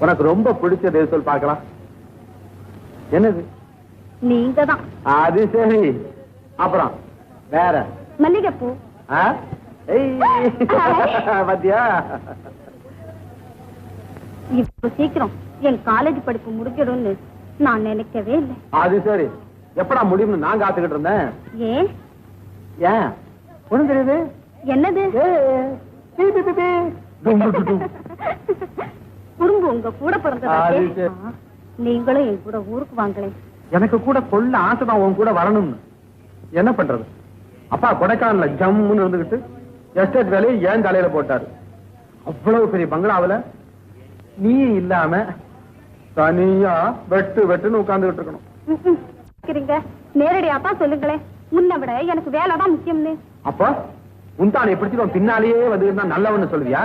உனக்கு ரொம்ப பிடிச்சது சொல் பார்க்கலாம். என்னது? நீங்க தான். அது சரி. அப்புறம் வேற? மல்லிகைப்பூ. பாத்தியா? இவ்வளவு சீக்கிரம் என் காலேஜ் படிப்பு முடிஞ்சிடும்னு நான் நினைக்கவே இல்லை. அது சரி. எப்படா முடியும்னு நான் காத்துக்கிட்டு இருந்தேன். ஏன்? ஏன் ஒண்ணும் தெரியுது? என்னது? குறும்பு உங்க கூட பிறந்தது. நீங்களும் என் கூட ஊருக்கு வாங்களேன். எனக்கு கூட கொள்ள ஆசைதான் உன் கூட வரணும்னு. என்ன பண்றது? அப்பா கொடைக்கானல ஜம்முன்னு இருந்துகிட்டு எஸ்டேட் வேலையை ஏன் தலையில போட்டாரு. அவ்வளவு பெரிய பங்களாவில நீ இல்லாம தனியா வெட்டு வெட்டுன்னு உட்கார்ந்துகிட்டு இருக்கணும். நேரடியாப்பா சொல்லுங்களேன். முன்ன விட எனக்கு வேலைதான் முக்கியம்னு. அப்ப உன்தானை பிடிச்சிடும் பின்னாலேயே வந்து நல்லவன்னு சொல்லுவியா?